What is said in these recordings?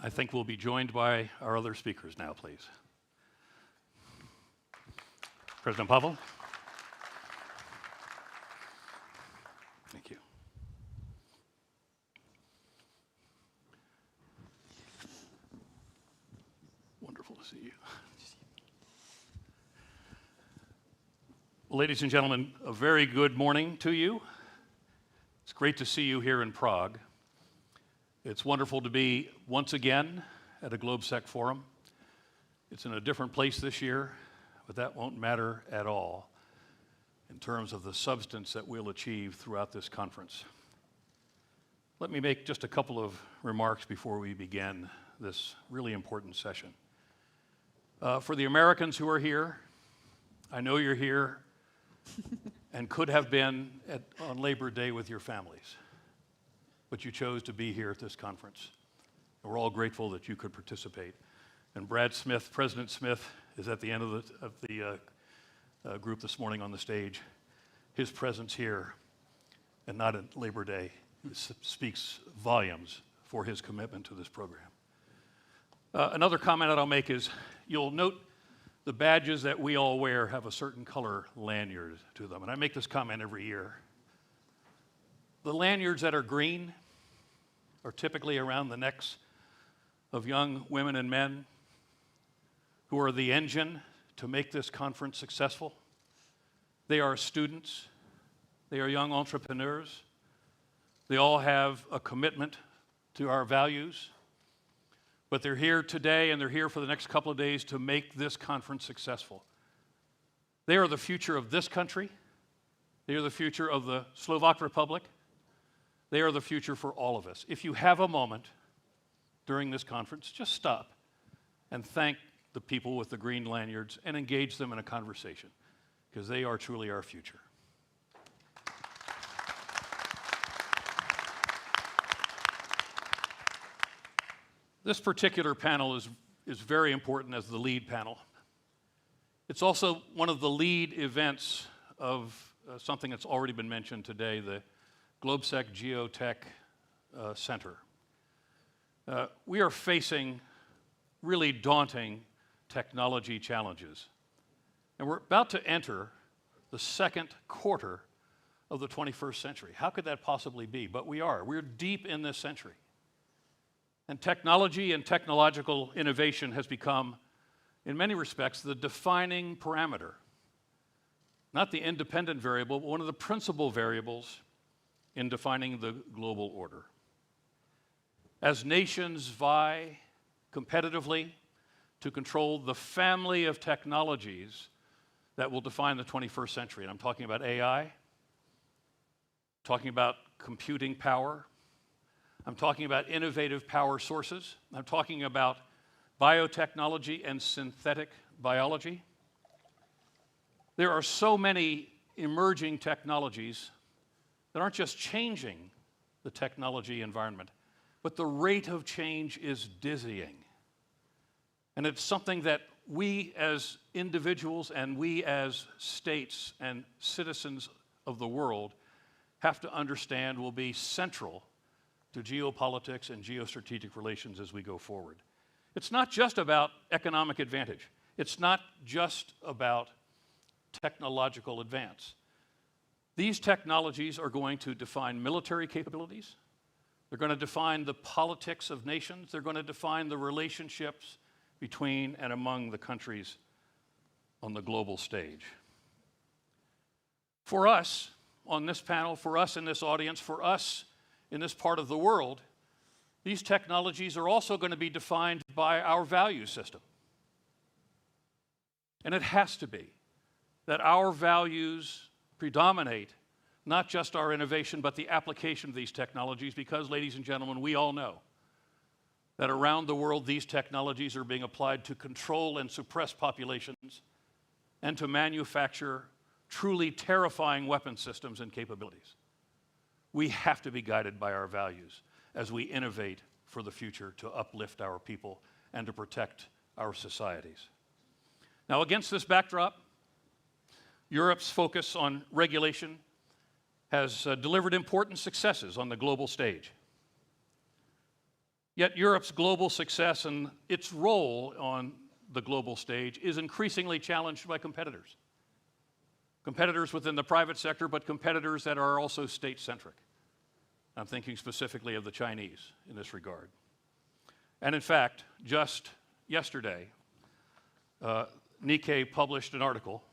I think we'll be joined by our other speakers now, please. President Pavel. Thank you. Wonderful to see you. Well, ladies and gentlemen, a very good morning to you. It's great to see you here in Prague. It's wonderful to be once again at a GLOBSEC forum. It's in a different place this year, but that won't matter at all in terms of the substance that we'll achieve throughout this conference. Let me make just a couple of remarks before we begin this really important session. For the Americans who are here, I know you're here and could have been on Labor Day with your families, but you chose to be here at this conference. And we're all grateful that you could participate. And Brad Smith, President Smith, is at the end of the group this morning on the stage. His presence here, and not at Labor Day, speaks volumes for his commitment to this program. Another comment that I'll make is, you'll note the badges that we all wear have a certain color lanyard to them. And I make this comment every year. The lanyards that are green are typically around the necks of young women and men who are the engine to make this conference successful. They are students. They are young entrepreneurs. They all have a commitment to our values. But they're here today and they're here for the next couple of days to make this conference successful. They are the future of this country. They are the future of the Slovak Republic. They are the future for all of us. If you have a moment during this conference, just stop and thank the people with the green lanyards and engage them in a conversation, because they are truly our future. This particular panel is very important as the lead panel. It's also one of the lead events of something that's already been mentioned today, the GLOBSEC GeoTech Center. We are facing really daunting technology challenges. And we're about to enter the second quarter of the 21st century. How could that possibly be? But we are. We're deep in this century. And technology and technological innovation has become, in many respects, the defining parameter. Not the independent variable, but one of the principal variables in defining the global order. As nations vie competitively to control the family of technologies that will define the 21st century, and I'm talking about AI, talking about computing power, I'm talking about innovative power sources, I'm talking about biotechnology and synthetic biology. There are so many emerging technologies that aren't just changing the technology environment, but the rate of change is dizzying. And it's something that we as individuals and we as states and citizens of the world have to understand will be central to geopolitics and geostrategic relations as we go forward. It's not just about economic advantage. It's not just about technological advance. These technologies are going to define military capabilities. They're going to define the politics of nations. They're going to define the relationships between and among the countries on the global stage. For us on this panel, for us in this audience, for us in this part of the world, these technologies are also going to be defined by our value system. And it has to be that our values predominate not just our innovation, but the application of these technologies, because, ladies and gentlemen, we all know that around the world these technologies are being applied to control and suppress populations and to manufacture truly terrifying weapon systems and capabilities. We have to be guided by our values as we innovate for the future to uplift our people and to protect our societies. Now, against this backdrop, Europe's focus on regulation has delivered important successes on the global stage. Yet Europe's global success and its role on the global stage is increasingly challenged by competitors. Competitors within the private sector, but competitors that are also state-centric. I'm thinking specifically of the Chinese in this regard. And in fact, just yesterday, Nikkei published an article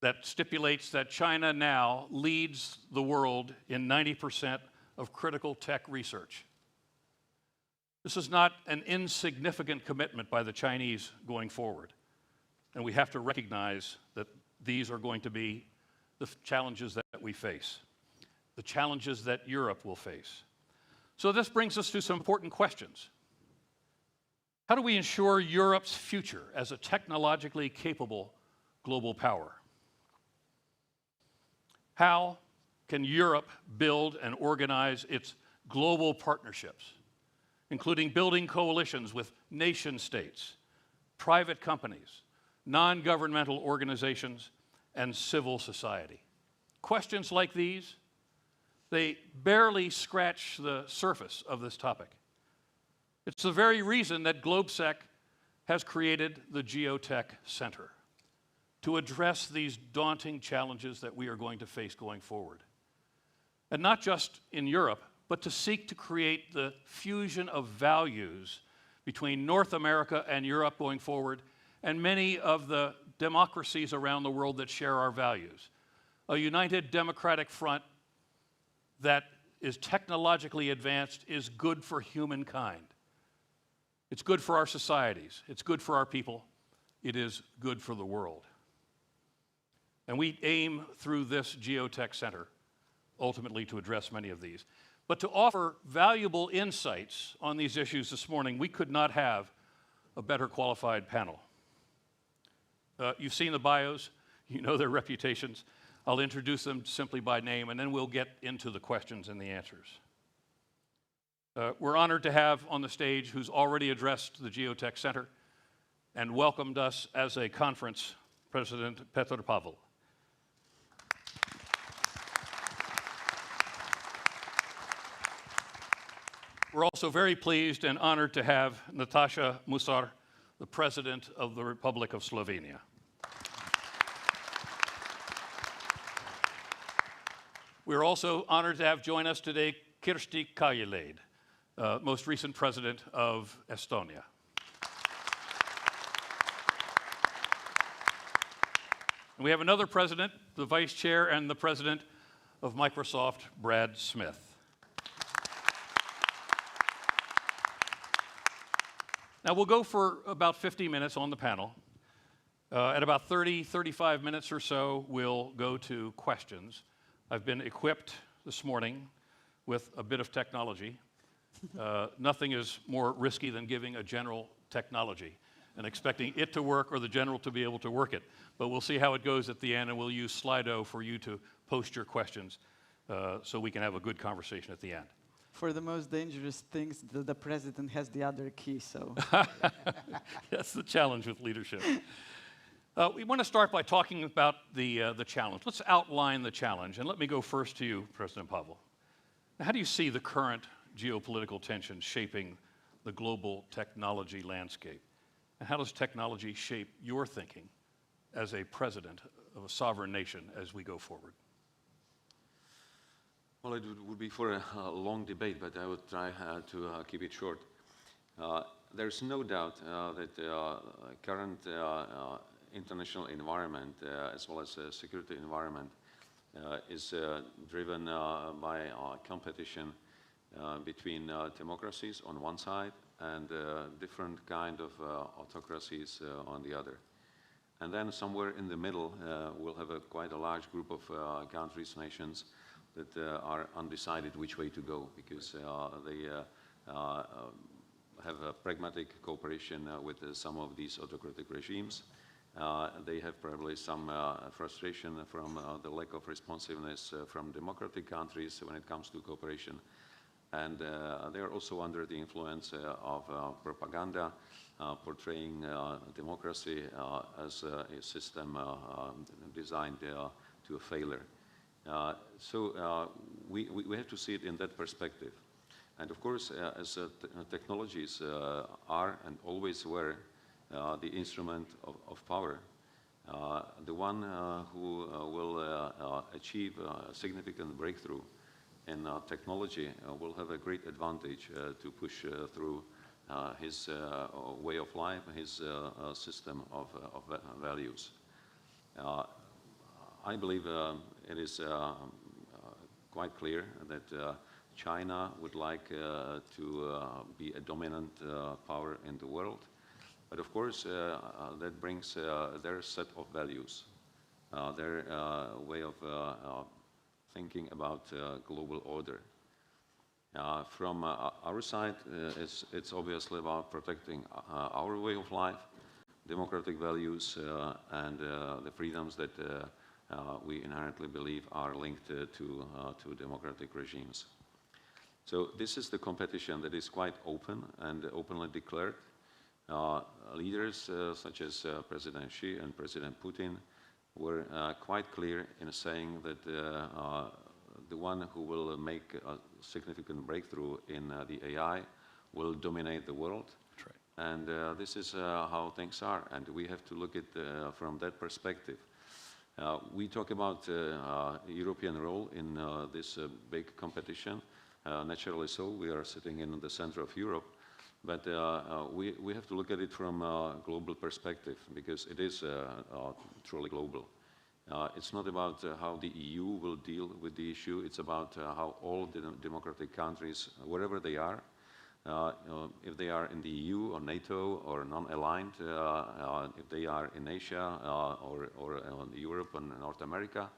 that stipulates that China now leads the world in 90% of critical tech research. This is not an insignificant commitment by the Chinese going forward. And we have to recognize that these are going to be the challenges that we face, the challenges that Europe will face. So this brings us to some important questions. How do we ensure Europe's future as a technologically capable global power? How can Europe build and organize its global partnerships, including building coalitions with nation states, private companies, non-governmental organizations, and civil society? Questions like these, they barely scratch the surface of this topic. It's the very reason that GLOBSEC has created the GeoTech Center to address these daunting challenges that we are going to face going forward. And not just in Europe, but to seek to create the fusion of values between North America and Europe going forward, and many of the democracies around the world that share our values. A united democratic front that is technologically advanced is good for humankind. It's good for our societies. It's good for our people. It is good for the world. And we aim through this GeoTech Center ultimately to address many of these. But to offer valuable insights on these issues this morning, we could not have a better qualified panel. You've seen the bios, you know their reputations. I'll introduce them simply by name, and then we'll get into the questions and the answers. We're honored to have on the stage who's already addressed the GeoTech Center and welcomed us as a conference, President Petr Pavel. We're also very pleased and honored to have Nataša, Musar, the President of the Republic of Slovenia. We're also honored to have join us today Kersti Kaljulaid, most recent President of Estonia. And we have another President, the Vice Chair and the President of Microsoft, Brad Smith. Now we'll go for about 50 minutes on the panel. At about 35 minutes or so, we'll go to questions. I've been equipped this morning with a bit of technology. Nothing is more risky than giving a general technology and expecting it to work or the general to be able to work it. But we'll see how it goes at the end, and we'll use Slido for you to post your questions so we can have a good conversation at the end. For the most dangerous things, the president has the other key, so. That's the challenge with leadership. We want to start by talking about the challenge. Let's outline the challenge, and let me go first to you, President Pavel. Now, how do you see the current geopolitical tensions shaping the global technology landscape? And how does technology shape your thinking as a president of a sovereign nation as we go forward? Well, it would be for a long debate, but I would try to keep it short. There's no doubt that the current international environment, as well as the security environment, is driven by competition between democracies on one side and different kind of autocracies on the other. And then somewhere in the middle, we'll have quite a large group of countries, nations, that are undecided which way to go, because they have a pragmatic cooperation with some of these autocratic regimes. They have probably some frustration from the lack of responsiveness from democratic countries when it comes to cooperation. And they are also under the influence of propaganda, portraying democracy as a system designed to a failure. So we have to see it in that perspective. And of course, as technologies are and always were the instrument of power, the one who will achieve a significant breakthrough in technology will have a great advantage to push through his way of life, his system of values. I believe it is quite clear that China would like to be a dominant power in the world. But of course, that brings their set of values, their way of thinking about global order. From our side, it's obviously about protecting our way of life, democratic values, and the freedoms that we inherently believe are linked to democratic regimes. So this is the competition that is quite open and openly declared. Leaders such as President Xi and President Putin were quite clear in saying that the one who will make a significant breakthrough in the AI will dominate the world. That's right. And this is how things are, and we have to look at from that perspective. We talk about European role in this big competition. Naturally so, we are sitting in the center of Europe. But we have to look at it from a global perspective, because it is truly global. It's not about how the EU will deal with the issue. It's about how all the democratic countries, wherever they are, if they are in the EU or NATO or non-aligned, if they are in Asia or Europe and North America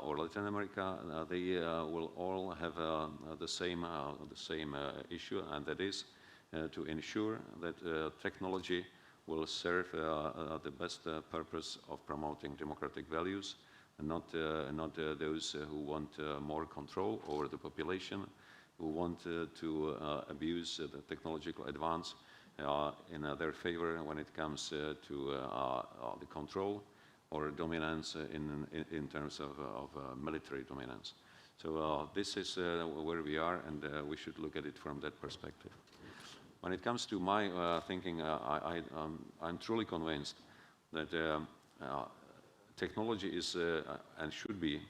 or Latin America, they will all have the same issue, and that is to ensure that technology will serve the best purpose of promoting democratic values, and not those who want more control over the population, who want to abuse the technological advance in their favor when it comes to the control or dominance in terms of military dominance. So this is where we are, and we should look at it from that perspective. When it comes to my thinking, I'm truly convinced that technology is and should be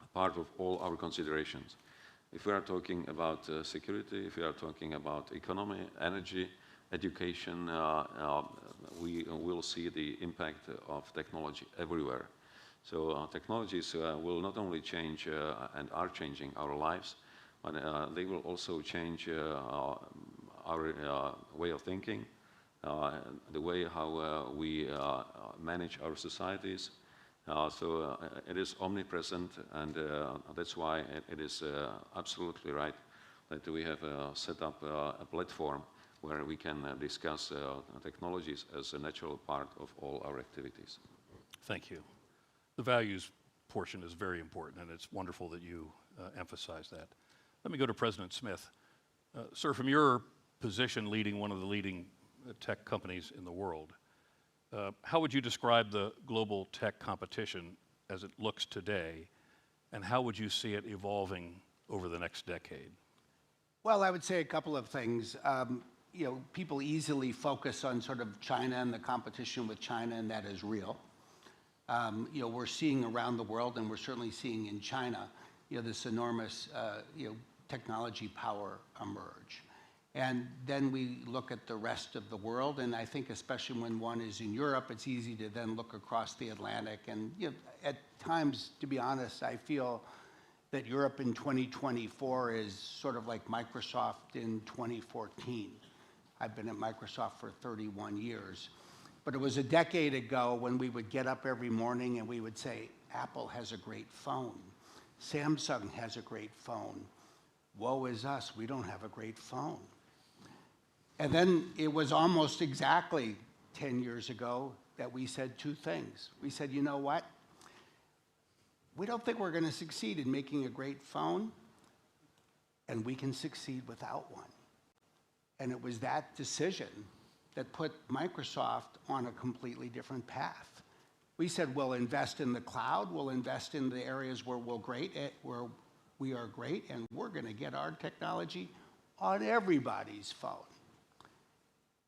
a part of all our considerations. If we are talking about security, if we are talking about economy, energy, education, we will see the impact of technology everywhere. So technologies will not only change and are changing our lives, but they will also change our way of thinking, the way how we manage our societies. So it is omnipresent, and that's why it is absolutely right that we have set up a platform where we can discuss technologies as a natural part of all our activities. Thank you. The values portion is very important, and it's wonderful that you emphasize that. Let me go to President Smith. Sir, from your position leading one of the leading tech companies in the world, how would you describe the global tech competition as it looks today, and how would you see it evolving over the next decade? Well, I would say a couple of things. You know, people easily focus on sort of China and the competition with China, and that is real. You know, we're seeing around the world, and we're certainly seeing in China, you know, this enormous, technology power emerge. And then we look at the rest of the world, and I think especially when one is in Europe, it's easy to then look across the Atlantic. And you know, at times, to be honest, I feel that Europe in 2024 is sort of like Microsoft in 2014. I've been at Microsoft for 31 years. But it was a decade ago when we would get up every morning and we would say, Apple has a great phone. Samsung has a great phone. Woe is us, we don't have a great phone. And then it was almost exactly 10 years ago that we said two things. We said, you know what? We don't think we're going to succeed in making a great phone, and we can succeed without one. And it was that decision that put Microsoft on a completely different path. We said, we'll invest in the cloud, we'll invest in the areas where we are great, and we're going to get our technology on everybody's phone.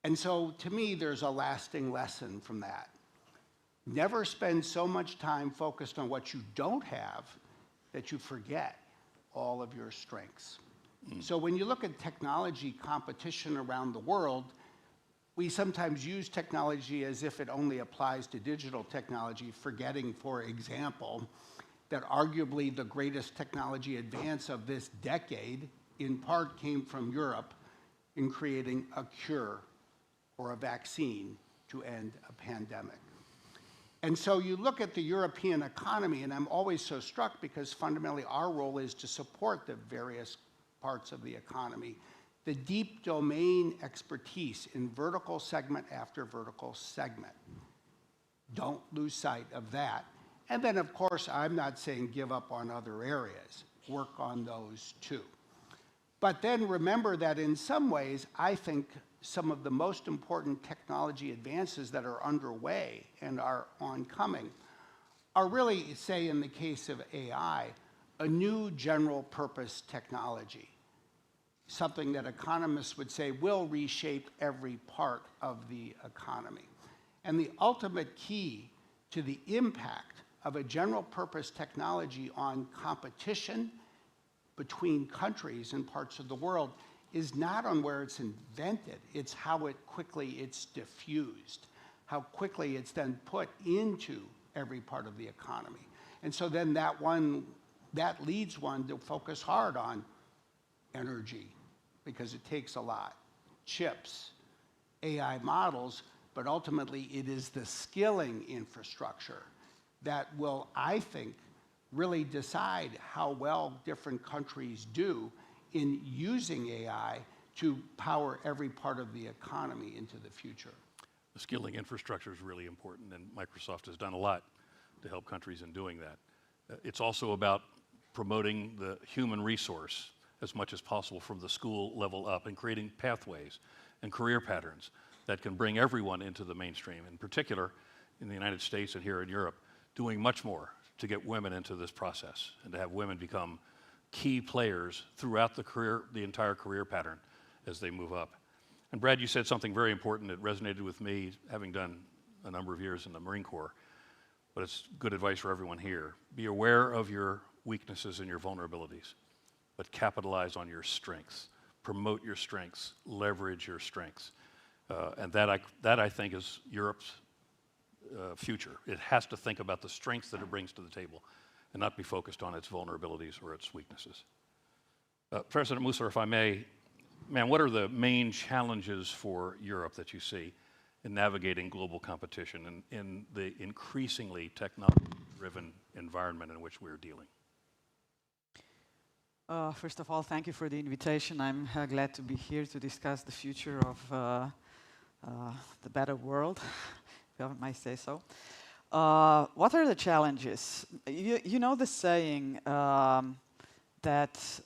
And so to me, there's a lasting lesson from that. Never spend so much time focused on what you don't have that you forget all of your strengths. So when you look at technology competition around the world, we sometimes use technology as if it only applies to digital technology, forgetting, for example, that arguably the greatest technology advance of this decade in part came from Europe in creating a cure or a vaccine to end a pandemic. And so you look at the European economy, and I'm always so struck because fundamentally our role is to support the various parts of the economy. The deep domain expertise in vertical segment after vertical segment. Don't lose sight of that. And then, of course, I'm not saying give up on other areas. Work on those too. But then remember that in some ways, I think some of the most important technology advances that are underway and are oncoming are really, say in the case of AI, a new general purpose technology. Something that economists would say will reshape every part of the economy. And the ultimate key to the impact of a general purpose technology on competition between countries and parts of the world is not on where it's invented, it's how quickly it's diffused, how quickly it's then put into every part of the economy. And so then that leads one to focus hard on energy, because it takes a lot, chips, AI models, but ultimately it is the skilling infrastructure that will, I think, really decide how well different countries do in using AI to power every part of the economy into the future. The skilling infrastructure is really important, and Microsoft has done a lot to help countries in doing that. It's also about promoting the human resource as much as possible from the school level up and creating pathways and career patterns that can bring everyone into the mainstream, in particular in the United States and here in Europe, doing much more to get women into this process and to have women become key players throughout the entire career pattern as they move up. And Brad, you said something very important that resonated with me, having done a number of years in the Marine Corps, but it's good advice for everyone here. Be aware of your weaknesses and your vulnerabilities, but capitalize on your strengths. Promote your strengths, leverage your strengths. And that I think is Europe's future. It has to think about the strengths that it brings to the table and not be focused on its vulnerabilities or its weaknesses. President Musar, if I may, man, what are the main challenges for Europe that you see in navigating global competition and in the increasingly technology-driven environment in which we're dealing? First of all, thank you for the invitation. I'm glad to be here to discuss the future of the better world, if I might say so. What are the challenges? You know the saying that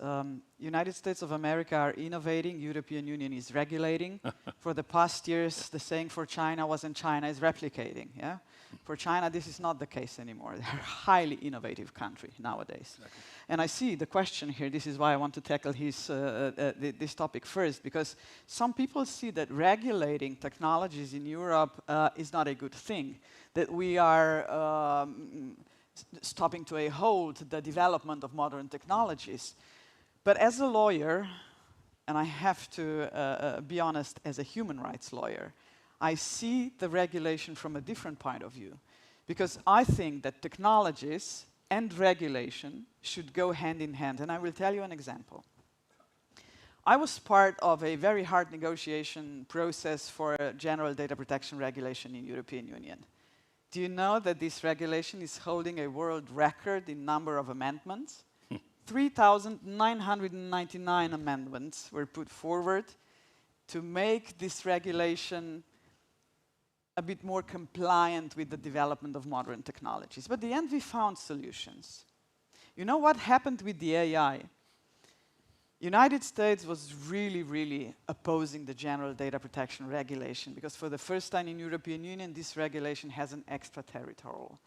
United States of America are innovating, European Union is regulating. For the past years, the saying for China wasn't China is replicating. Yeah? For China, this is not the case anymore. They're a highly innovative country nowadays. Exactly. And I see the question here, this is why I want to tackle this topic first, because some people see that regulating technologies in Europe is not a good thing, that we are stopping to a halt the development of modern technologies. But as a lawyer, and I have to be honest, as a human rights lawyer, I see the regulation from a different point of view, because I think that technologies and regulation should go hand in hand, and I will tell you an example. I was part of a very hard negotiation process for a general data protection regulation in European Union. Do you know that this regulation is holding a world record in number of amendments? 3,999 amendments were put forward to make this regulation a bit more compliant with the development of modern technologies. But in the end, we found solutions. You know what happened with the AI? United States was really, really opposing the general data protection regulation, because for the first time in European Union, this regulation has an extraterritorial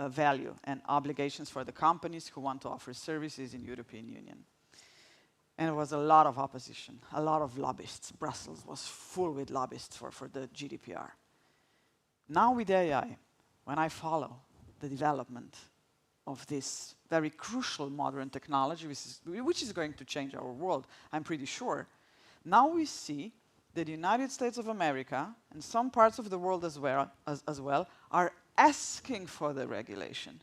value and obligations for the companies who want to offer services in European Union. And there was a lot of opposition, a lot of lobbyists. Brussels was full with lobbyists for the GDPR. Now with AI, when I follow the development of this very crucial modern technology, which is going to change our world, I'm pretty sure, now we see that the United States of America and some parts of the world as well are asking for the regulation.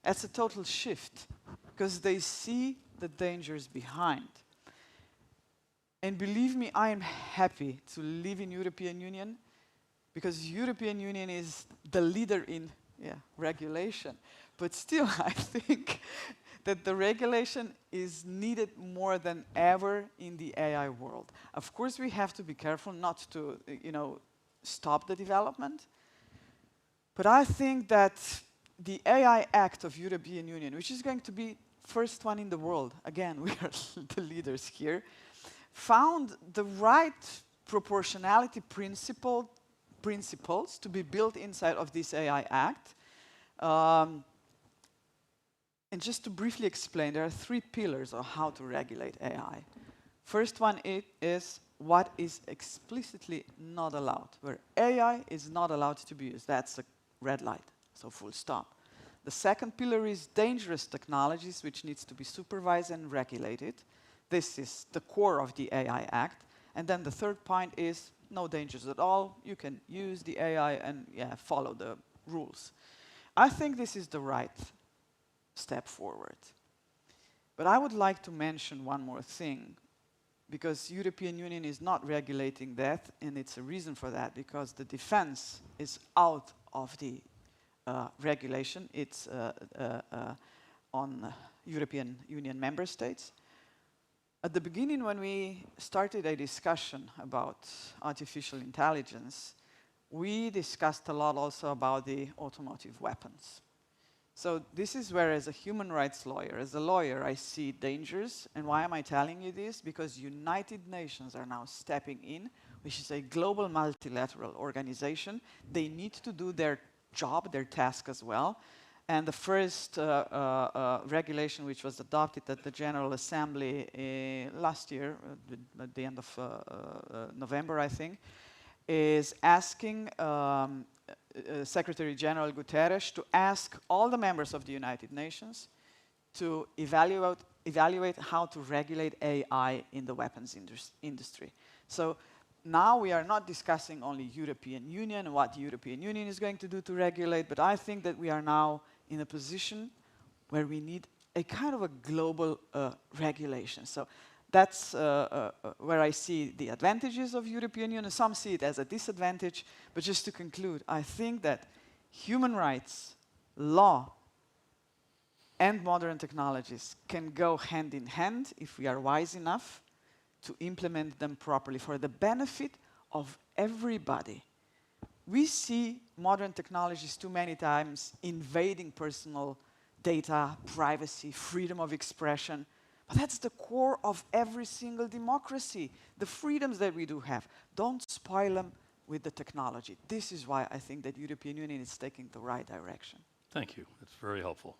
That's a total shift, because they see the dangers behind. And believe me, I am happy to live in European Union, because European Union is the leader in regulation. But still, I think that the regulation is needed more than ever in the AI world. Of course, we have to be careful not to, stop the development. But I think that the AI Act of European Union, which is going to be first one in the world, again, we are the leaders here, found the right proportionality principles to be built inside of this AI Act. And just to briefly explain, there are 3 pillars of how to regulate AI. First one is what is explicitly not allowed, where AI is not allowed to be used. That's a red light, so full stop. The second pillar is dangerous technologies, which needs to be supervised and regulated. This is the core of the AI Act. And then the third point is no dangers at all. You can use the AI and follow the rules. I think this is the right step forward. But I would like to mention one more thing, because European Union is not regulating that, and it's a reason for that, because the defense is out of the regulation. It's on European Union member states. At the beginning, when we started a discussion about artificial intelligence, we discussed a lot also about the automotive weapons. So this is where, as a human rights lawyer, as a lawyer, I see dangers. And why am I telling you this? Because United Nations are now stepping in, which is a global multilateral organization. They need to do their job, their task as well. And the first regulation which was adopted at the General Assembly last year, at the end of November, I think, is asking Secretary General Guterres to ask all the members of the United Nations to evaluate how to regulate AI in the weapons industry. So now we are not discussing only European Union and what the European Union is going to do to regulate, but I think that we are now in a position where we need a kind of a global regulation. So that's where I see the advantages of European Union. Some see it as a disadvantage, but just to conclude, I think that human rights, law, and modern technologies can go hand in hand if we are wise enough to implement them properly for the benefit of everybody. We see modern technologies too many times invading personal data, privacy, freedom of expression. But that's the core of every single democracy, the freedoms that we do have. Don't spoil them with the technology. This is why I think that European Union is taking the right direction. Thank you. That's very helpful.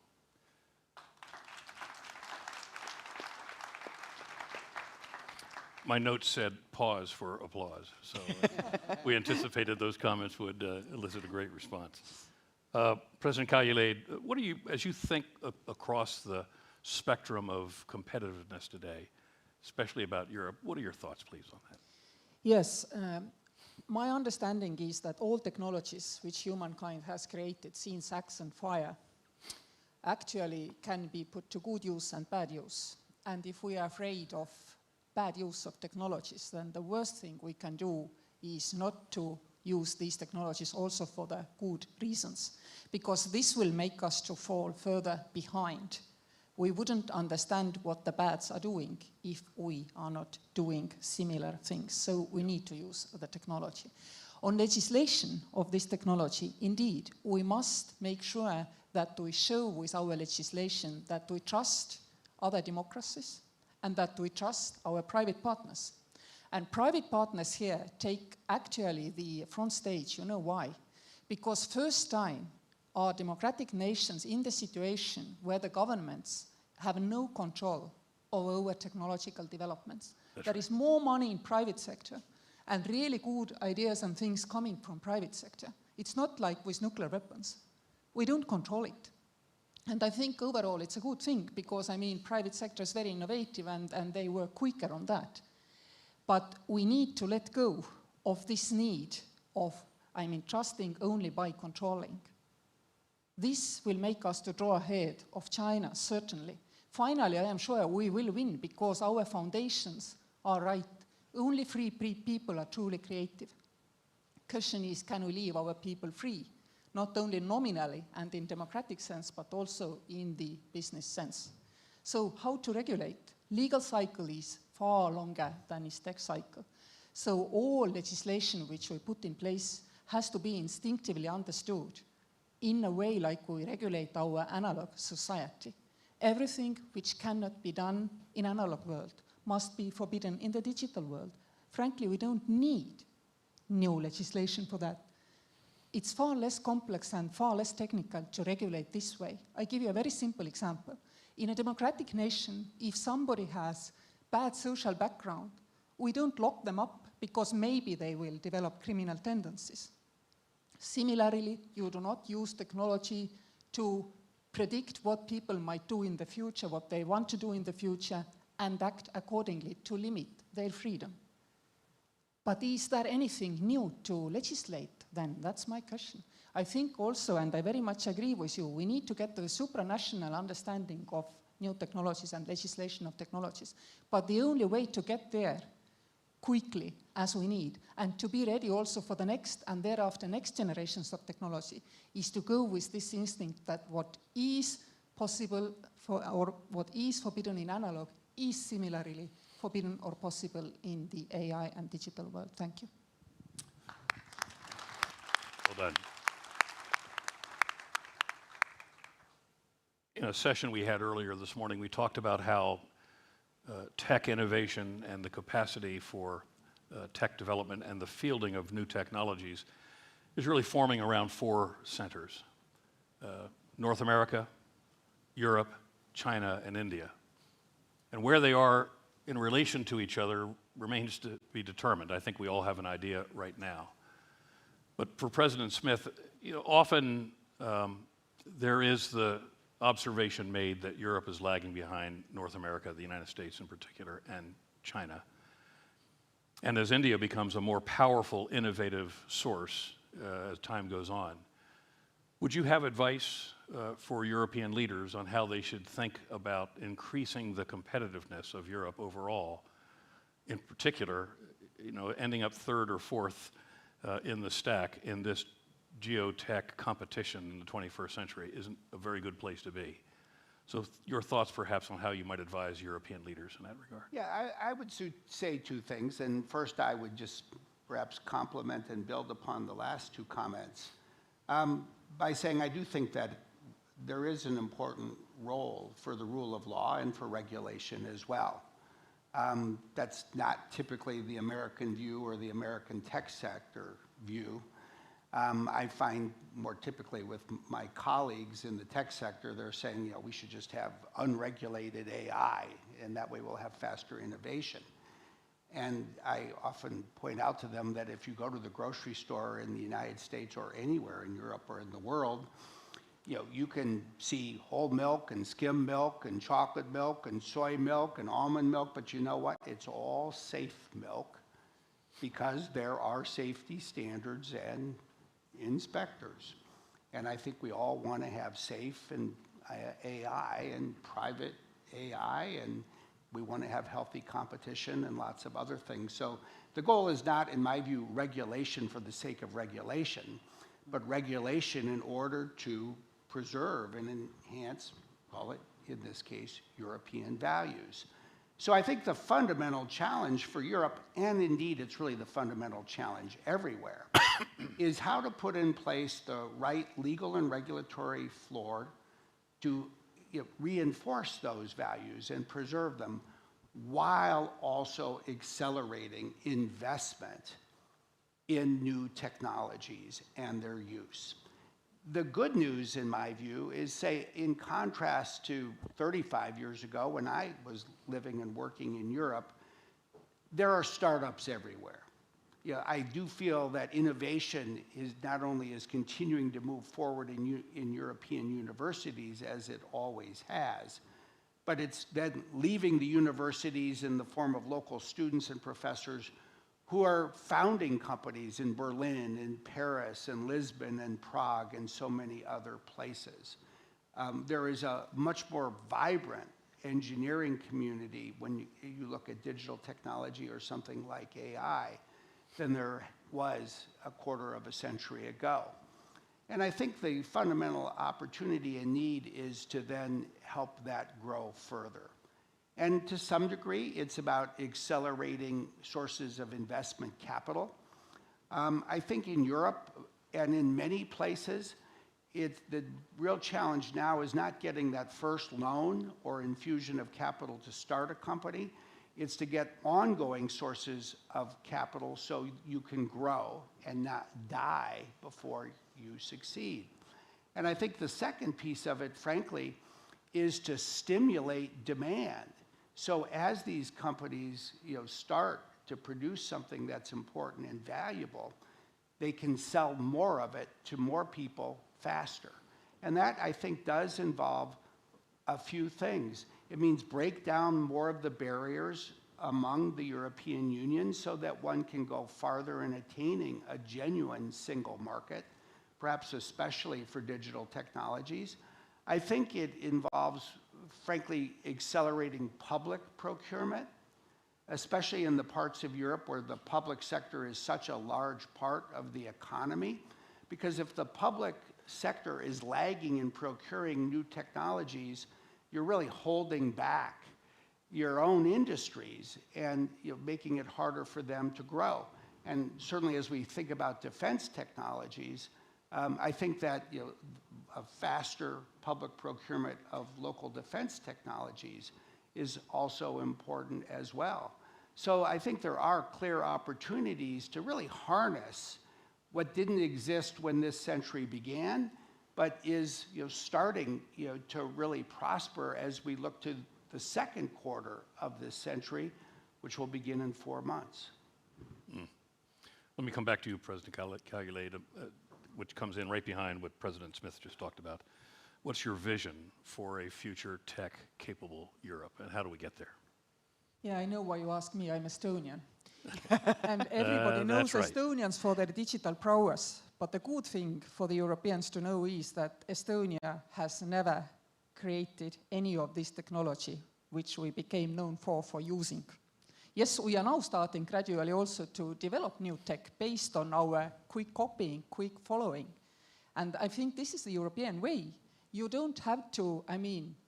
My notes said pause for applause, so we anticipated those comments would elicit a great response. President Kaljulaid, what do you, as you think across the spectrum of competitiveness today, especially about Europe, what are your thoughts, please, on that? Yes, my understanding is that all technologies which humankind has created since axe and fire actually can be put to good use and bad use. And if we are afraid of bad use of technologies, then the worst thing we can do is not to use these technologies also for the good reasons, because this will make us to fall further behind. We wouldn't understand what the bads are doing if we are not doing similar things. So we need to use the technology. On legislation of this technology, indeed, we must make sure that we show with our legislation that we trust other democracies and that we trust our private partners. And private partners here take actually the front stage. You know why? Because first time are democratic nations in the situation where the governments have no control of our technological developments. There is more money in private sector and really good ideas and things coming from private sector. It's not like with nuclear weapons. We don't control it. And I think overall it's a good thing because, I mean, private sector is very innovative and they work quicker on that. But we need to let go of this need of, I mean, trusting only by controlling. This will make us to draw ahead of China, certainly. Finally, I am sure we will win because our foundations are right. Only free people are truly creative. Question is, can we leave our people free? Not only nominally and in democratic sense, but also in the business sense. So how to regulate? Legal cycle is far longer than is tech cycle. So all legislation which we put in place has to be instinctively understood in a way like we regulate our analog society. Everything which cannot be done in analog world must be forbidden in the digital world. Frankly, we don't need new legislation for that. It's far less complex and far less technical to regulate this way. I give you a very simple example. In a democratic nation, if somebody has bad social background, we don't lock them up because maybe they will develop criminal tendencies. Similarly, you do not use technology to predict what people might do in the future, what they want to do in the future, and act accordingly to limit their freedom. But is there anything new to legislate then? That's my question. I think also, and I very much agree with you, we need to get to the supranational understanding of new technologies and legislation of technologies. But the only way to get there quickly as we need, and to be ready also for the next and thereafter next generations of technology, is to go with this instinct that what is possible or what is forbidden in analog is similarly forbidden or possible in the AI and digital world. Thank you. Well done. In a session we had earlier this morning, we talked about how tech innovation and the capacity for tech development and the fielding of new technologies is really forming around 4 centers: North America, Europe, China, and India. And where they are in relation to each other remains to be determined. I think we all have an idea right now. But for President Smith, often there is the observation made that Europe is lagging behind North America, the United States in particular, and China. And as India becomes a more powerful, innovative source as time goes on, would you have advice for European leaders on how they should think about increasing the competitiveness of Europe overall, in particular, ending up 3rd or 4th in the stack in this GeoTech competition in the 21st century isn't a very good place to be. So your thoughts perhaps on how you might advise European leaders in that regard. Yeah, I would say 2 things. And first, I would just perhaps complement and build upon the last 2 comments by saying I do think that there is an important role for the rule of law and for regulation as well. That's not typically the American view or the American tech sector view. I find more typically with my colleagues in the tech sector, they're saying, we should just have unregulated AI, and that way we'll have faster innovation. And I often point out to them that if you go to the grocery store in the United States or anywhere in Europe or in the world, you can see whole milk and skim milk and chocolate milk and soy milk and almond milk, but you know what? It's all safe milk because there are safety standards and inspectors. And I think we all want to have safe and AI and private AI, and we want to have healthy competition and lots of other things. So the goal is not, in my view, regulation for the sake of regulation, but regulation in order to preserve and enhance, call it, in this case, European values. So I think the fundamental challenge for Europe, and indeed it's really the fundamental challenge everywhere, is how to put in place the right legal and regulatory floor to reinforce those values and preserve them while also accelerating investment in new technologies and their use. The good news, in my view, is, say, in contrast to 35 years ago when I was living and working in Europe, there are startups everywhere. I do feel that innovation is not only is continuing to move forward in European universities as it always has, but it's then leaving the universities in the form of local students and professors who are founding companies in Berlin, in Paris, and Lisbon, and Prague, and so many other places. There is a much more vibrant engineering community when you look at digital technology or something like AI than there was a quarter of a century ago. And I think the fundamental opportunity and need is to then help that grow further. And to some degree, it's about accelerating sources of investment capital. I think in Europe and in many places, the real challenge now is not getting that first loan or infusion of capital to start a company. It's to get ongoing sources of capital so you can grow and not die before you succeed. And I think the second piece of it, frankly, is to stimulate demand. So as these companies start to produce something that's important and valuable, they can sell more of it to more people faster. And that, I think, does involve a few things. It means break down more of the barriers among the European Union so that one can go farther in attaining a genuine single market, perhaps especially for digital technologies. I think it involves, frankly, accelerating public procurement, especially in the parts of Europe where the public sector is such a large part of the economy. Because if the public sector is lagging in procuring new technologies, you're really holding back your own industries and making it harder for them to grow. And certainly as we think about defense technologies, I think that a faster public procurement of local defense technologies is also important as well. So I think there are clear opportunities to really harness what didn't exist when this century began, but is starting to really prosper as we look to the second quarter of this century, which will begin in 4 months. Let me come back to you, President Kaljulaid, which comes in right behind what President Smith just talked about. What's your vision for a future tech-capable Europe, and how do we get there? Yeah, I know why you ask me. I'm Estonian. And everybody knows that's right. Estonians for their digital prowess. But the good thing for the Europeans to know is that Estonia has never created any of this technology which we became known for using. Yes, we are now starting gradually also to develop new tech based on our quick copying, quick following. And I think this is the European way. You don't have to,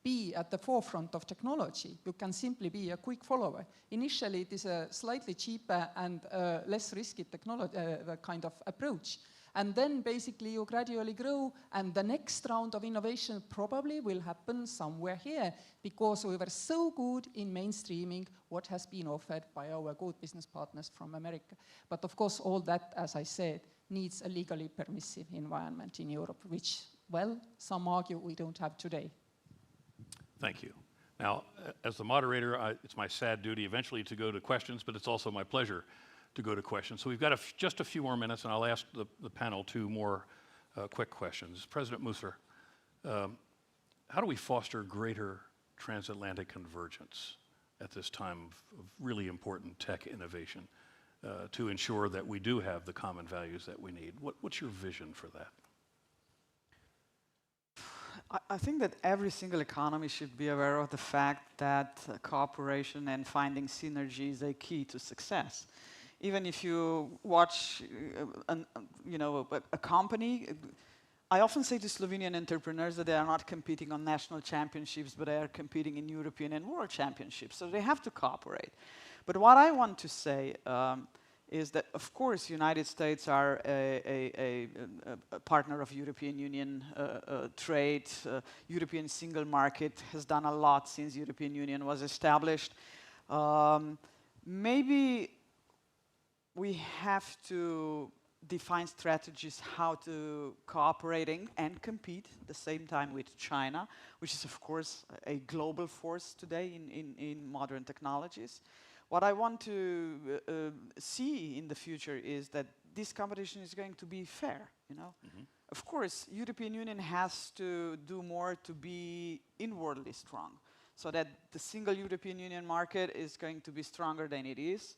be at the forefront of technology. You can simply be a quick follower. Initially, it is a slightly cheaper and less risky technology kind of approach. And then basically you gradually grow, and the next round of innovation probably will happen somewhere here, because we were so good in mainstreaming what has been offered by our good business partners from America. But of course, all that, as I said, needs a legally permissive environment in Europe, which, well, some argue we don't have today. Thank you. Now, as the moderator, it's my sad duty eventually to go to questions, but it's also my pleasure to go to questions. So we've got just a few more minutes, and I'll ask the panel 2 more quick questions. President Musar, how do we foster greater transatlantic convergence at this time of really important tech innovation to ensure that we do have the common values that we need? What's your vision for that? I think that every single economy should be aware of the fact that cooperation and finding synergy is a key to success. Even if you watch a company, I often say to Slovenian entrepreneurs that they are not competing on national championships, but they are competing in European and world championships. So they have to cooperate. But what I want to say is that, of course, United States are a partner of European Union trade. European single market has done a lot since European Union was established. Maybe we have to define strategies how to cooperating and compete at the same time with China, which is of course a global force today in modern technologies. What I want to see in the future is that this competition is going to be fair, you know. Of course, European Union has to do more to be inwardly strong, so that the single European Union market is going to be stronger than it is.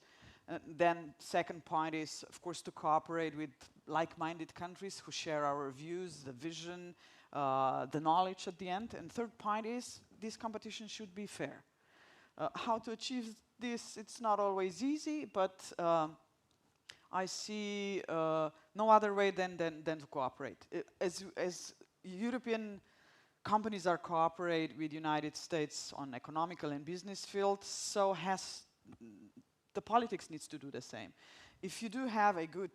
Then second point is, of course, to cooperate with like-minded countries who share our views, the vision, the knowledge at the end. And third point is, this competition should be fair. How to achieve this, it's not always easy, but I see no other way than to cooperate. As European companies are cooperate with United States on economical and business fields, so has the politics needs to do the same. If you do have a good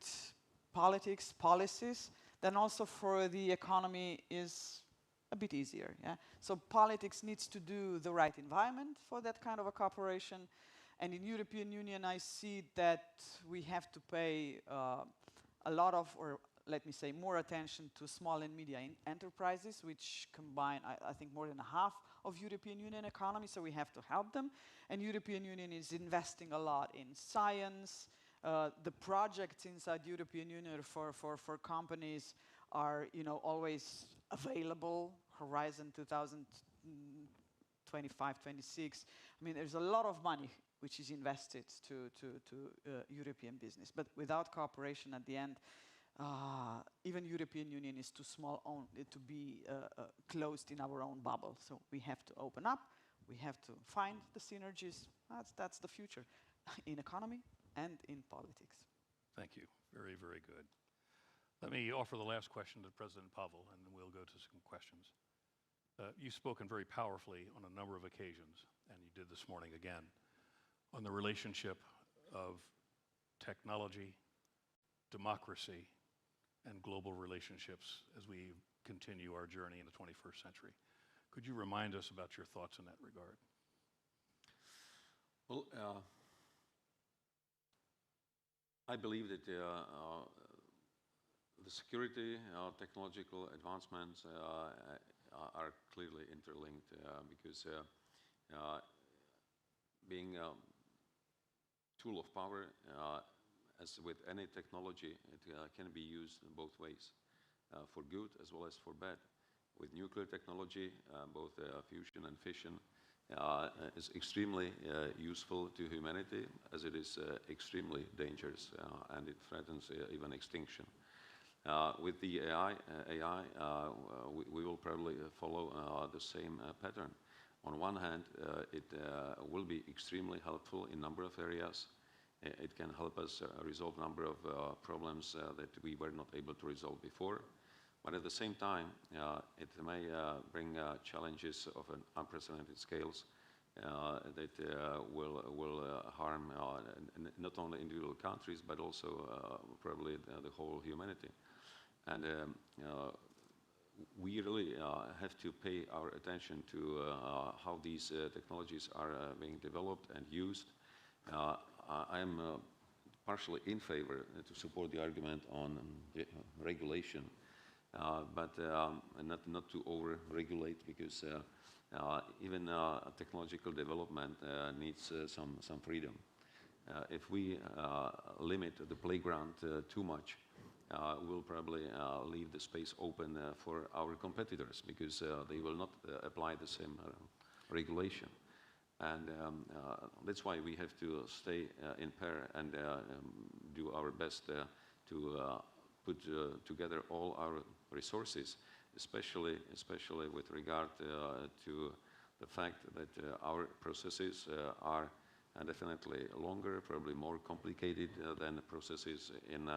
policies, then also for the economy is a bit easier. Yeah? So politics needs to do the right environment for that kind of a cooperation. And in European Union, I see that we have to pay a lot of, or let me say, more attention to small and medium enterprises, which combine, I think, more than half of European Union economy, so we have to help them. And European Union is investing a lot in science. The projects inside European Union for companies are, you know, always available. Horizon 2025, 26. I mean, there's a lot of money which is invested to European business. But without cooperation at the end, even European Union is too small to be closed in our own bubble. So we have to open up, we have to find the synergies. That's the future in economy and in politics. Thank you. Very, very good. Let me offer the last question to President Pavel, and then we'll go to some questions. You've spoken very powerfully on a number of occasions, and you did this morning again, on the relationship of technology, democracy, and global relationships as we continue our journey in the 21st century. Could you remind us about your thoughts in that regard? Well, I believe that the security, technological advancements are clearly interlinked because being a tool of power, as with any technology, it can be used in both ways, for good as well as for bad. With nuclear technology, both fusion and fission is extremely useful to humanity, as it is extremely dangerous and it threatens even extinction. With the AI, we will probably follow the same pattern. On one hand, it will be extremely helpful in a number of areas. It can help us resolve a number of problems that we were not able to resolve before. But at the same time, it may bring challenges of an unprecedented scales that will harm not only individual countries, but also probably the whole humanity. And we really have to pay our attention to how these technologies are being developed and used. I am partially in favor to support the argument on regulation, but not to over-regulate, because even technological development needs some freedom. If we limit the playground too much, we'll probably leave the space open for our competitors, because they will not apply the same regulation. And that's why we have to stay in pair and do our best to put together all our resources, especially with regard to the fact that our processes are definitely longer, probably more complicated than processes in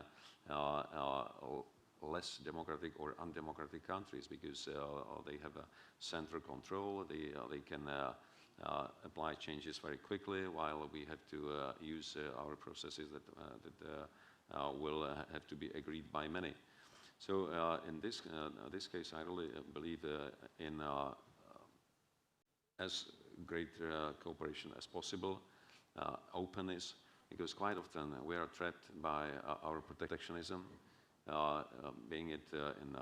less democratic or undemocratic countries, because they have a central control. They can apply changes very quickly, while we have to use our processes that will have to be agreed by many. So in this case, I really believe in as great cooperation as possible, openness, because quite often we are trapped by our protectionism, being it in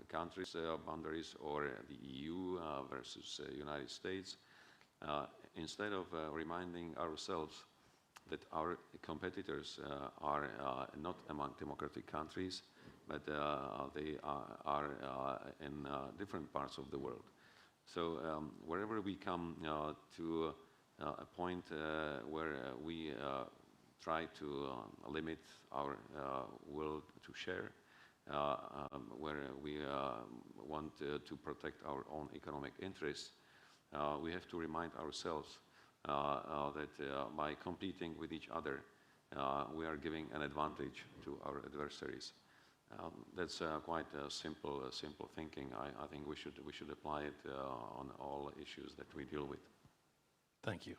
countries' boundaries or the EU versus United States, instead of reminding ourselves that our competitors are not among democratic countries, but they are in different parts of the world. So wherever we come to a point where we try to limit our will to share, where we want to protect our own economic interests, we have to remind ourselves that by competing with each other, we are giving an advantage to our adversaries. That's quite a simple thinking. I think we should apply it on all issues that we deal with. Thank you.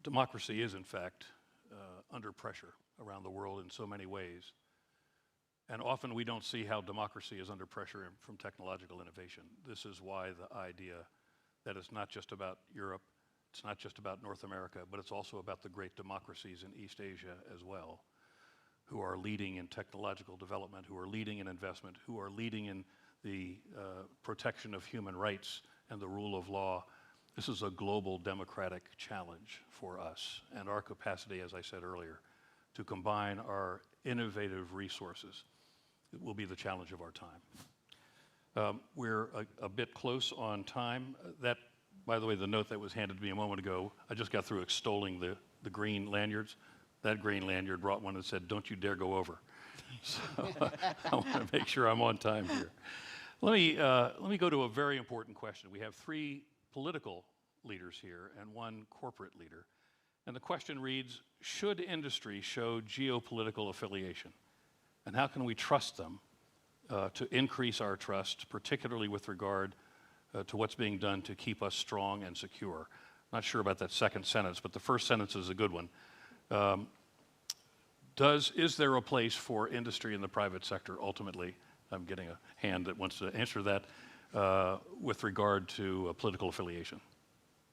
Democracy is, in fact, under pressure around the world in so many ways. And often we don't see how democracy is under pressure from technological innovation. This is why the idea that it's not just about Europe, it's not just about North America, but it's also about the great democracies in East Asia as well, who are leading in technological development, who are leading in investment, who are leading in the protection of human rights and the rule of law. This is a global democratic challenge for us, and our capacity, as I said earlier, to combine our innovative resources, it will be the challenge of our time. We're a bit close on time. That, by the way, the note that was handed to me a moment ago, I just got through extolling the green lanyards. That green lanyard brought one that said, "Don't you dare go over." So I want to make sure I'm on time here. Let me go to a very important question. We have 3 political leaders here and 1 corporate leader. And the question reads, should industry show geopolitical affiliation? And how can we trust them to increase our trust, particularly with regard to what's being done to keep us strong and secure? Not sure about that second sentence, but the first sentence is a good one. Is there a place for industry in the private sector ultimately? I'm getting a hand that wants to answer that with regard to political affiliation.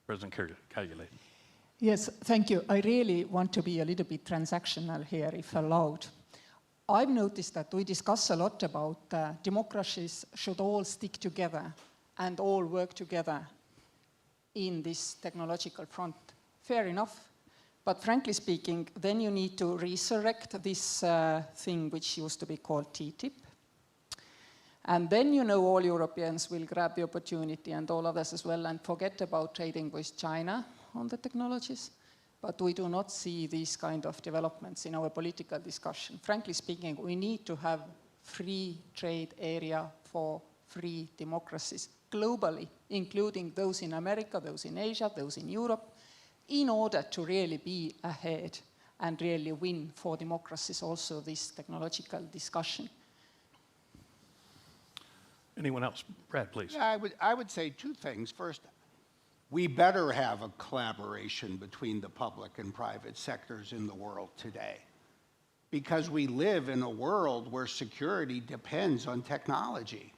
President Kaljulaid. Yes, thank you. I really want to be a little bit transactional here, if allowed. I've noticed that we discuss a lot about democracies should all stick together and all work together in this technological front. Fair enough. But frankly speaking, then you need to resurrect this thing which used to be called TTIP. And then, all Europeans will grab the opportunity, and all others as well, and forget about trading with China on the technologies. But we do not see these kind of developments in our political discussion. Frankly speaking, we need to have free trade area for free democracies globally, including those in America, those in Asia, those in Europe, in order to really be ahead and really win for democracies also this technological discussion. Anyone else? Brad, please. Yeah, I would say 2 things. First, we better have a collaboration between the public and private sectors in the world today, because we live in a world where security depends on technology.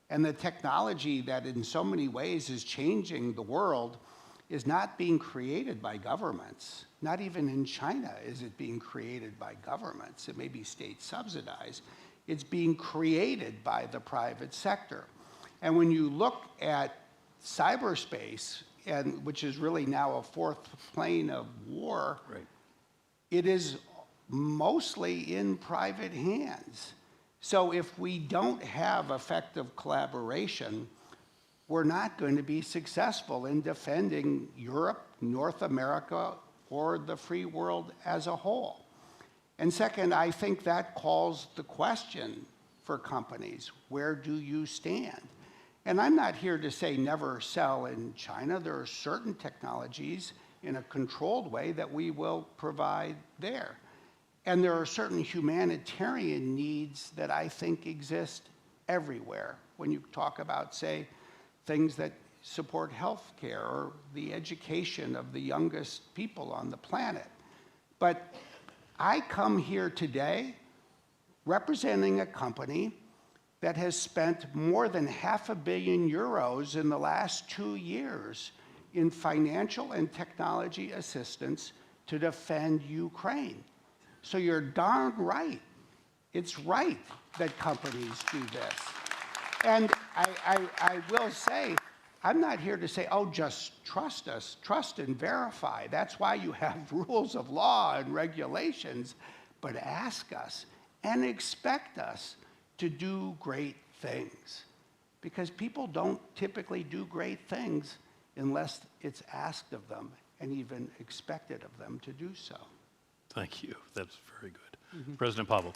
And the technology that in so many ways is changing the world is not being created by governments. Not even in China is it being created by governments. It may be state subsidized. It's being created by the private sector. And when you look at cyberspace, which is really now a 4th plane of war, Right. It is mostly in private hands. So if we don't have effective collaboration, we're not going to be successful in defending Europe, North America, or the free world as a whole. And second, I think that calls the question for companies, where do you stand? And I'm not here to say never sell in China. There are certain technologies in a controlled way that we will provide there. And there are certain humanitarian needs that I think exist everywhere. When you talk about, say, things that support healthcare or the education of the youngest people on the planet. But I come here today representing a company that has spent more than €500 million in the last 2 years in financial and technology assistance to defend Ukraine. So you're darn right. It's right that companies do this. And I will say, I'm not here to say, oh, just trust us, trust and verify. That's why you have rules of law and regulations. But ask us and expect us to do great things. Because people don't typically do great things unless it's asked of them and even expected of them to do so. Thank you. That's very good. President Pavel.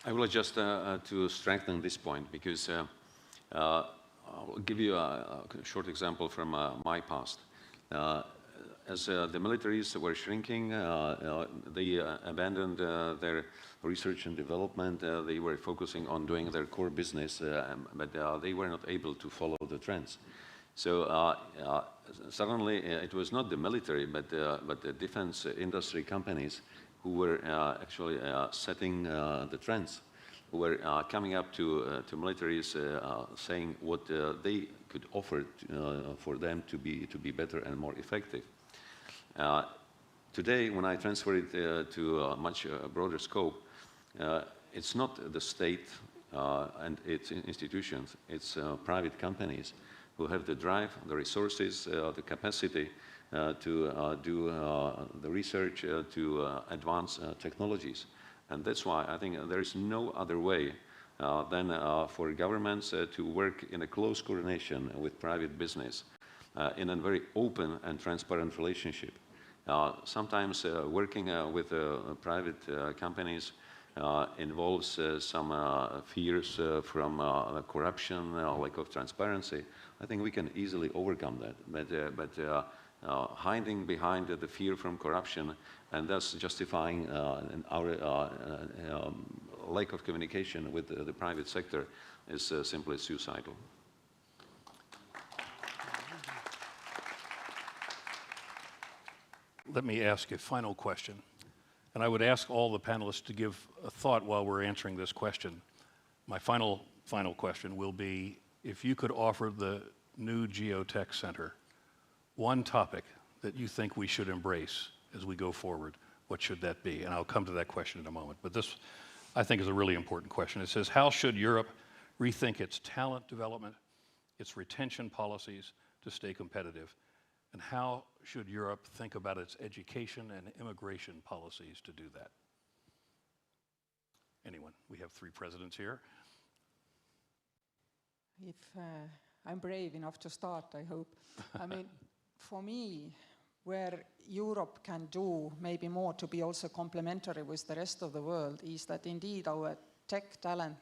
I would like just to strengthen this point because I'll give you a short example from my past. As the militaries were shrinking, they abandoned their research and development. They were focusing on doing their core business, but they were not able to follow the trends. So suddenly it was not the military, but the defense industry companies who were actually setting the trends, who were coming up to militaries saying what they could offer for them to be better and more effective. Today, when I transfer it to a much broader scope, it's not the state and its institutions, it's private companies who have the drive, the resources, the capacity to do the research, to advance technologies. And that's why I think there is no other way than for governments to work in a close coordination with private business in a very open and transparent relationship. Sometimes working with private companies involves some fears from corruption, lack of transparency. I think we can easily overcome that, but hiding behind the fear from corruption and thus justifying our lack of communication with the private sector is simply suicidal. Let me ask a final question. And I would ask all the panelists to give a thought while we're answering this question. My final question will be, if you could offer the new GeoTech Center one topic that you think we should embrace as we go forward, what should that be? And I'll come to that question in a moment. But this, I think, is a really important question. It says, how should Europe rethink its talent development, its retention policies to stay competitive? And how should Europe think about its education and immigration policies to do that? Anyone? We have 3 presidents here. If I'm brave enough to start, I hope. I mean, for me, where Europe can do maybe more to be also complementary with the rest of the world is that indeed our tech talent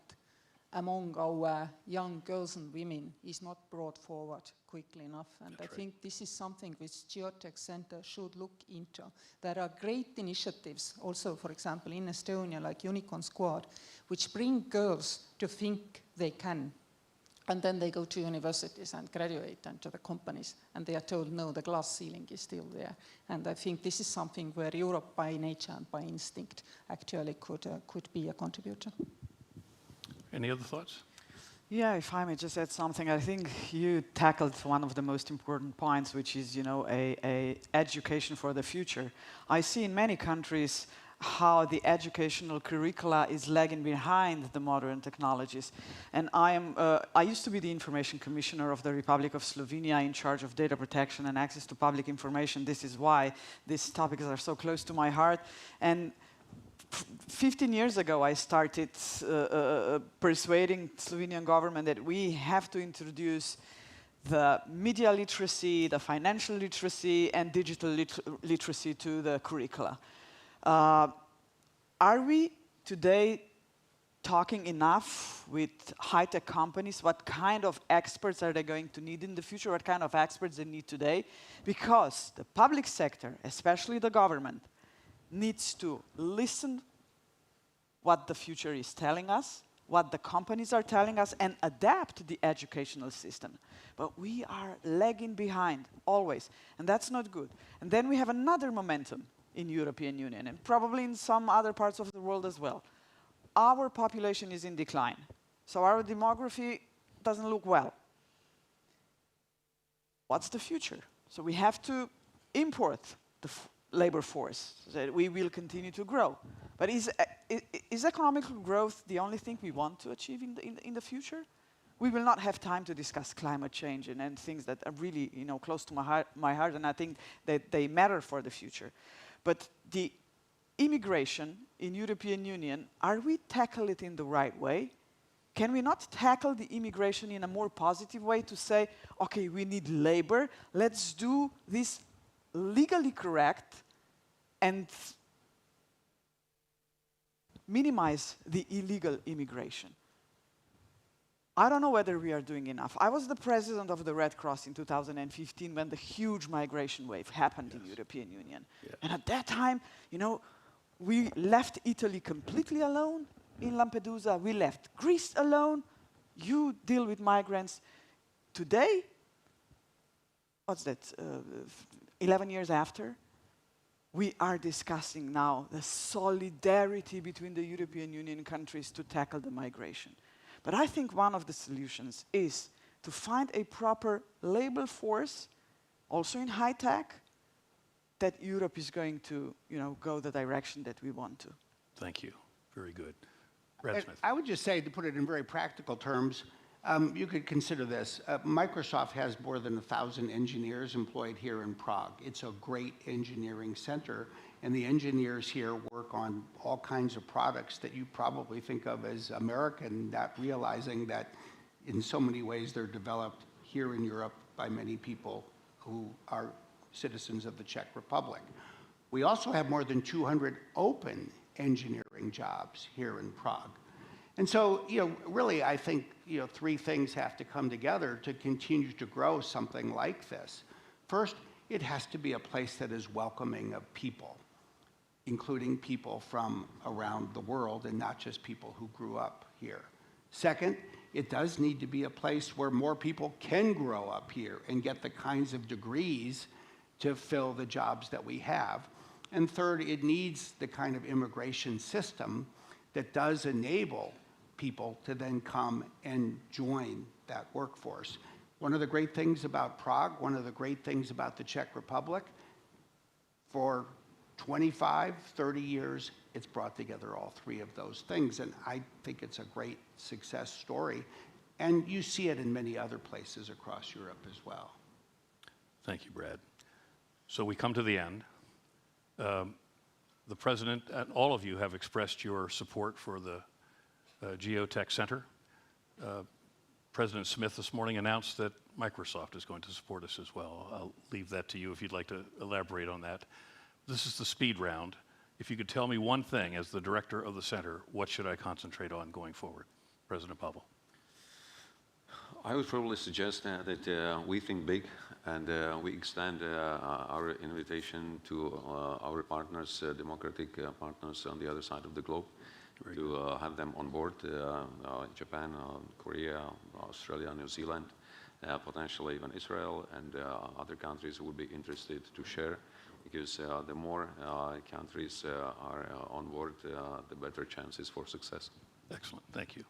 among our young girls and women is not brought forward quickly enough. And I think this is something which GeoTech Center should look into. There are great initiatives also, for example, in Estonia, like Unicorn Squad, which bring girls to think they can. And then they go to universities and graduate and to the companies, and they are told, no, the glass ceiling is still there. And I think this is something where Europe, by nature and by instinct, actually could be a contributor. Any other thoughts? Yeah, if I may just add something, I think you tackled one of the most important points, which is, a education for the future. I see in many countries how the educational curricula is lagging behind the modern technologies. And I used to be the information commissioner of the Republic of Slovenia in charge of data protection and access to public information. This is why these topics are so close to my heart. And 15 years ago, I started persuading Slovenian government that we have to introduce the media literacy, the financial literacy, and digital literacy to the curricula. Are we today talking enough with high-tech companies? What kind of experts are they going to need in the future? What kind of experts they need today? Because the public sector, especially the government, needs to listen what the future is telling us, what the companies are telling us, and adapt the educational system. But we are lagging behind, always, and that's not good. And then we have another momentum in European Union, and probably in some other parts of the world as well. Our population is in decline, so our demography doesn't look well. what's the future? So we have to import the labor force so that we will continue to grow. But is economic growth the only thing we want to achieve in the future? We will not have time to discuss climate change and things that are really close to my heart, and I think that they matter for the future. But the immigration in European Union, are we tackle it in the right way? Can we not tackle the immigration in a more positive way to say, okay, we need labor, let's do this legally correct and minimize the illegal immigration? I don't know whether we are doing enough. I was the president of the Red Cross in 2015 when the huge migration wave happened in the European Union. Yes. And at that time, we left Italy completely alone in Lampedusa. We left Greece alone. You deal with migrants. Today, what's that, 11 years after, we are discussing now the solidarity between the European Union countries to tackle the migration. But I think one of the solutions is to find a proper labor force, also in high tech, that Europe is going to, go the direction that we want to. Thank you. Very good. Brad Smith. I would just say, to put it in very practical terms, you could consider this. Microsoft has more than 1,000 engineers employed here in Prague. It's a great engineering center, and the engineers here work on all kinds of products that you probably think of as American, not realizing that in so many ways they're developed here in Europe by many people who are citizens of the Czech Republic. We also have more than 200 open engineering jobs here in Prague. And so, really, I think, three things have to come together to continue to grow something like this. First, it has to be a place that is welcoming of people, including people from around the world and not just people who grew up here. Second, it does need to be a place where more people can grow up here and get the kinds of degrees to fill the jobs that we have. And third, it needs the kind of immigration system that does enable people to then come and join that workforce. One of the great things about Prague, one of the great things about the Czech Republic, for 25, 30 years, it's brought together all three of those things, and I think it's a great success story. And you see it in many other places across Europe as well. Thank you, Brad. So we come to the end. The President and all of you have expressed your support for the GeoTech Center. President Smith this morning announced that Microsoft is going to support us as well. I'll leave that to you if you'd like to elaborate on that. This is the speed round. If you could tell me one thing as the director of the center, what should I concentrate on going forward? President Pavel. I would probably suggest that we think big and we extend our invitation to our partners, democratic partners on the other side of the globe, to have them on board, Japan, Korea, Australia, New Zealand, potentially even Israel, and other countries who would be interested to share, because the more countries are on board, the better chances for success. Excellent, thank you.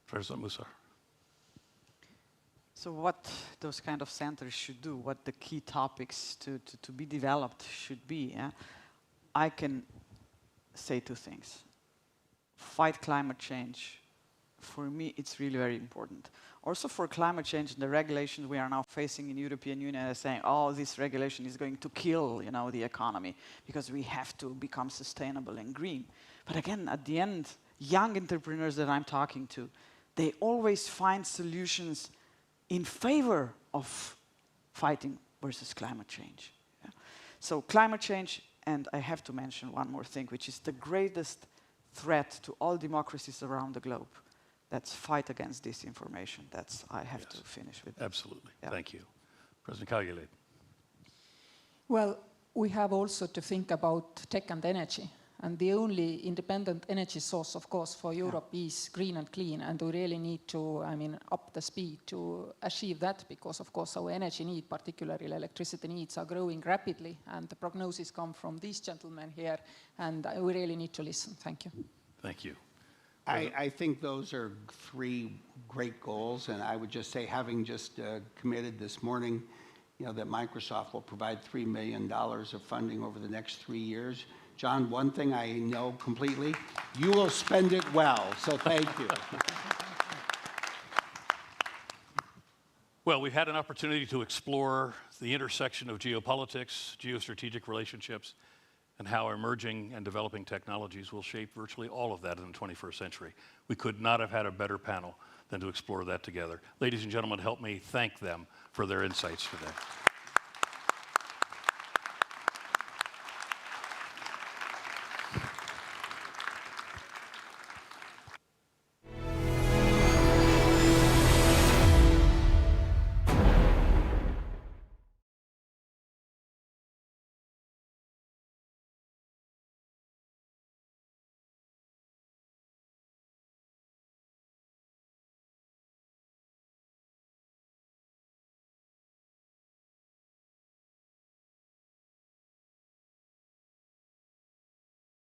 President Musar. So what those kind of centers should do, what the key topics to be developed should be, I can say two things. Fight climate change. For me, it's really very important. Also for climate change, the regulations we are now facing in European Union are saying, oh, this regulation is going to kill, the economy because we have to become sustainable and green. But again, at the end, young entrepreneurs that I'm talking to, they always find solutions in favor of fighting versus climate change. Yeah? So climate change, and I have to mention one more thing, which is the greatest threat to all democracies around the globe. That's fight against disinformation. That's, I have to finish with. Absolutely, yeah. Thank you. President Kaljulaid. Well, we have also to think about tech and energy. And the only independent energy source, of course, for Europe is green and clean. And we really need to, up the speed to achieve that, because, of course, our energy need, particularly electricity needs, are growing rapidly. And the prognosis come from these gentlemen here. And we really need to listen. Thank you. Thank you. I think those are three great goals. And I would just say, having just committed this morning that Microsoft will provide $3 million of funding over the next 3 years. John, one thing I know completely, you will spend it well, so thank you. Well, we've had an opportunity to explore the intersection of geopolitics, geostrategic relationships, and how emerging and developing technologies will shape virtually all of that in the 21st century. We could not have had a better panel than to explore that together. Ladies and gentlemen, help me thank them for their insights today.